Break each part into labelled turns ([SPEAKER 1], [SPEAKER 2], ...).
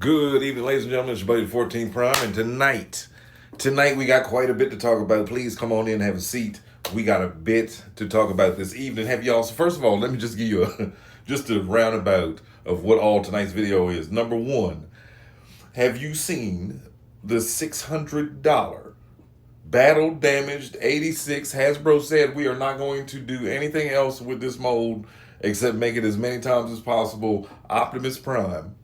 [SPEAKER 1] Good evening, ladies and gentlemen. It's your buddy 14 Prime, and tonight we got quite a bit to talk about. Please come on in and have a seat. We got a bit to talk about this evening. So first of all, let me just give you just a roundabout of what all tonight's video is. Number one, have you seen the $600 battle damaged 86? Hasbro said we are not going to do anything else with this mold except make it as many times as possible. Optimus Prime.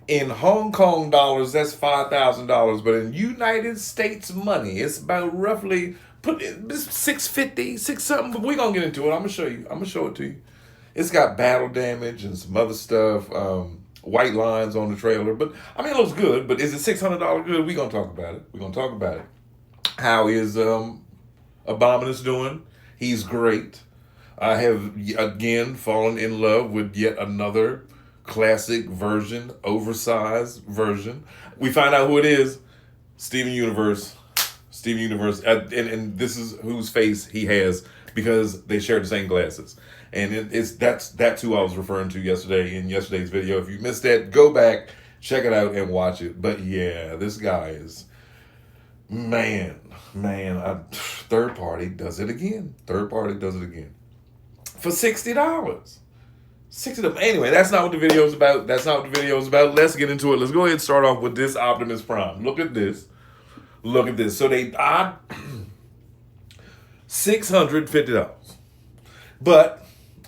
[SPEAKER 1] In Hong Kong dollars, that's $5,000, but in United States money, it's about roughly it's 650, six something. But we're gonna get into it. I'm gonna show you. I'm gonna show it to you. It's got battle damage and some other stuff, white lines on the trailer. But I mean, it looks good. But is it $600 good? We're gonna talk about it. We're gonna talk about it. How is Abominus doing? He's great. I have again fallen in love with yet another classic version, oversized version. We find out who it is. Steven Universe, and this is whose face he has because they share the same glasses. And that's who I was referring to yesterday in yesterday's video. If you missed that, go back, check it out, and watch it. But yeah, this guy is third party does it again. For $60. Anyway, that's not what the video is about. Let's get into it. Let's go ahead and start off with this Optimus Prime. Look at this. So they $650. But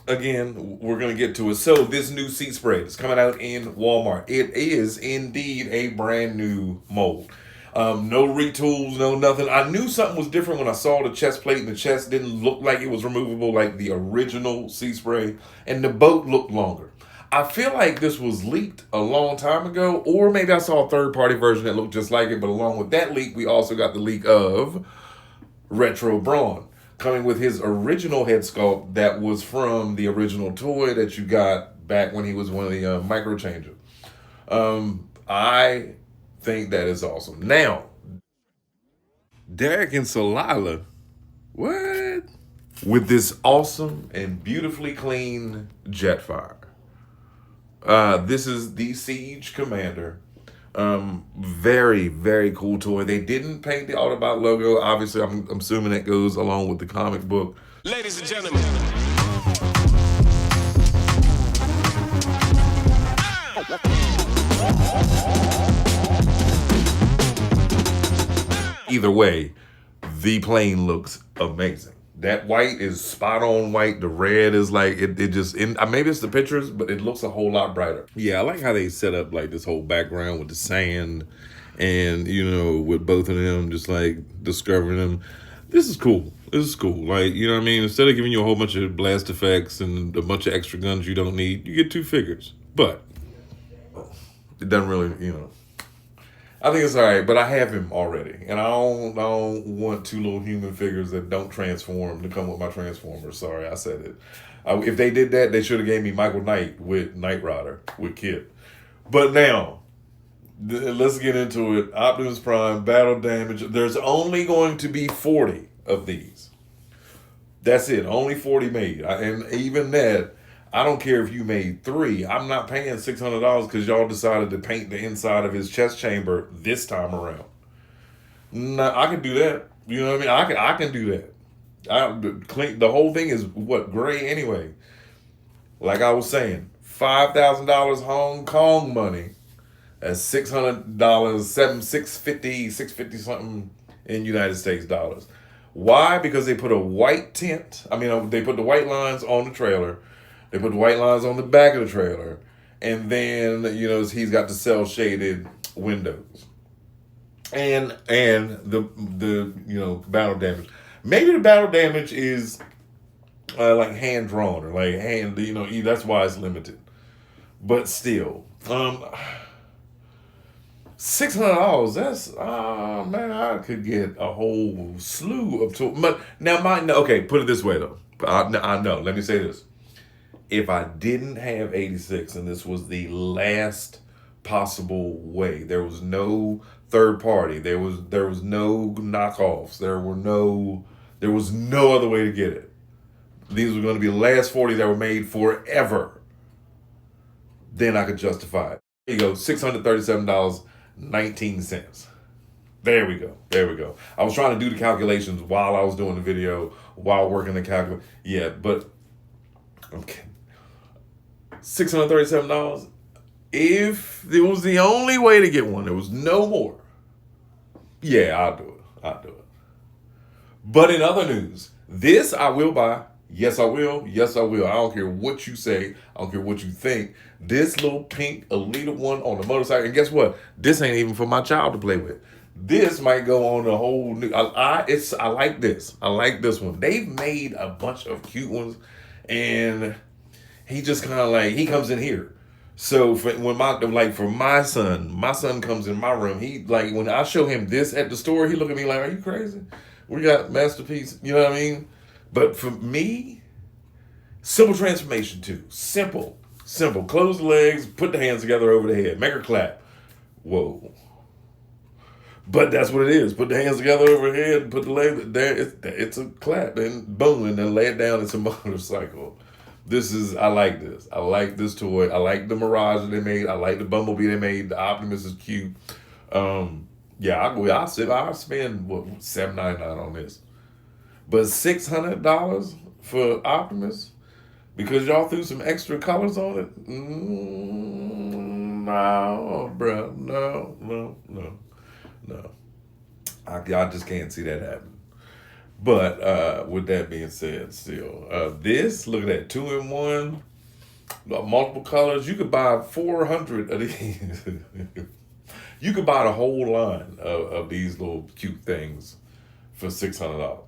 [SPEAKER 1] again, we're gonna get to it. So this new seat spread is coming out in Walmart. It is indeed a brand new mold. No retools, no nothing. I knew something was different when I saw the chest plate, and the chest didn't look like it was removable like the original sea spray, and the boat looked longer. I feel like this was leaked a long time ago, or maybe I saw a third-party version that looked just like it, but along with that leak, we also got the leak of Retro Brawn, coming with his original head sculpt that was from the original toy that you got back when he was one of the micro changer. I think that is awesome. Now, Derek and Solila, what? With this awesome and beautifully clean Jetfire. This is the Siege Commander. Very, very cool toy. They didn't paint the Autobot logo. Obviously, I'm assuming that goes along with the comic book.
[SPEAKER 2] Ladies and gentlemen.
[SPEAKER 1] Either way, the plane looks amazing. That white is spot on white. The red is like, it just, maybe it's the pictures, but it looks a whole lot brighter. Yeah, I like how they set up like this whole background with the sand and, with both of them, just like discovering them. This is cool. Like, you know what I mean? Instead of giving you a whole bunch of blast effects and a bunch of extra guns you don't need, you get two figures. But it doesn't really, I think it's all right, but I have him already, and I don't want two little human figures that don't transform to come with my Transformers. Sorry, I said it. If they did that, they should have gave me Michael Knight with Knight Rider with Kit. But now, let's get into it. Optimus Prime, battle damage. There's only going to be 40 of these. That's it. Only 40 made, and even that, I don't care if you made 3. I'm not paying $600 because y'all decided to paint the inside of his chest chamber this time around. Now, I can do that. You know what I mean? I can do that. The whole thing is what, gray anyway. Like I was saying, $5,000 Hong Kong money. That's $600, $650 something in United States dollars. Why? Because they put a white tint. They put the white lines on the trailer. They put the white lines on the back of the trailer, and then he's got the cell shaded windows, and the battle damage. Maybe the battle damage is like hand drawn or like hand. That's why it's limited. But still, $600. That's man, I could get a whole slew of tools. But now, okay. Put it this way though. I know. Let me say this. If I didn't have 86 and this was the last possible way, there was no third party, there was no knockoffs, there was no other way to get it. These were going to be the last 40 that were made forever. Then I could justify it. There you go, $637.19. There we go. There we go. I was trying to do the calculations while I was doing the video, while working the calculation. Yeah, but okay. $637. If it was the only way to get one, there was no more. Yeah, I'll do it. I'll do it. But in other news, this I will buy. Yes, I will. Yes, I will. I don't care what you say. I don't care what you think. This little pink Elite one on the motorcycle. And guess what? This ain't even for my child to play with. This might go on a whole new. I like this. I like this one. They've made a bunch of cute ones, and he just kind of like he comes in here. So for my son comes in my room. He like when I show him this at the store, he look at me like, "Are you crazy? We got masterpiece." You know what I mean? But for me, simple transformation too. Simple. Close the legs, put the hands together over the head, make her clap. Whoa. But that's what it is. Put the hands together over the head, and put the legs there. It's a clap, and boom, and then lay it down. It's a motorcycle. I like this. I like this toy. I like the Mirage that they made. I like the Bumblebee they made. The Optimus is cute. Yeah, I'll spend what $7.99 on this. But $600 for Optimus because y'all threw some extra colors on it? No, bro. No. I just can't see that happening. But with that being said, still, this, look at that, 2-in-1, multiple colors. You could buy 400 of these. You could buy the whole line of these little cute things for $600.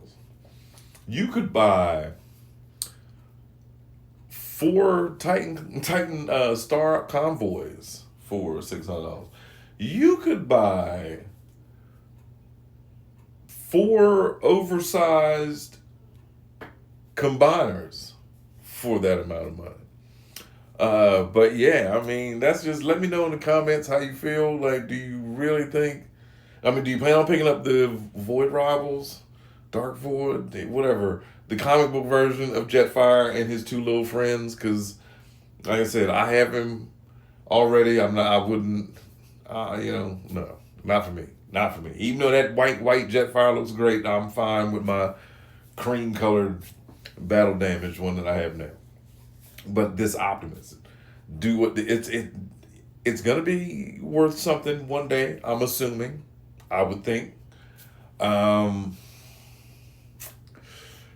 [SPEAKER 1] You could buy 4 Titan Star Convoys for $600. You could buy 4 oversized combiners for that amount of money. But yeah, I mean, that's just, let me know in the comments how you feel. Like, do you really think, do you plan on picking up the Void Rivals, Dark Void, whatever, the comic book version of Jetfire and his 2 little friends? Because, like I said, I have him already. No, not for me. Not for me. Even though that white Jetfire looks great, I'm fine with my cream-colored battle damage one that I have now. But this Optimus, it's gonna be worth something one day. I'm assuming. I would think.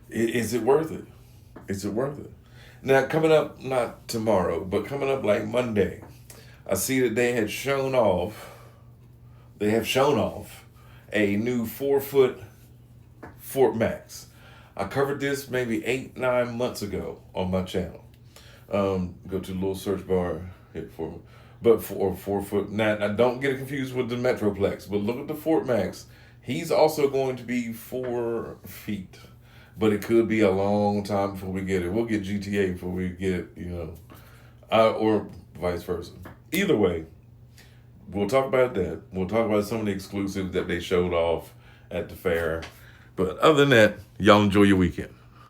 [SPEAKER 1] Is it worth it? Is it worth it? Now coming up, not tomorrow, but coming up like Monday, I see that they have shown off a new 4-foot Fort Max. I covered this maybe 8-9 months ago on my channel. Go to the little search bar, hit for 4-foot. Now don't get it confused with the Metroplex, but look at the Fort Max. He's also going to be 4 feet, but it could be a long time before we get it. We'll get GTA before we get, or vice versa. Either way, we'll talk about that. We'll talk about some of the exclusives that they showed off at the fair. But other than that, y'all enjoy your weekend.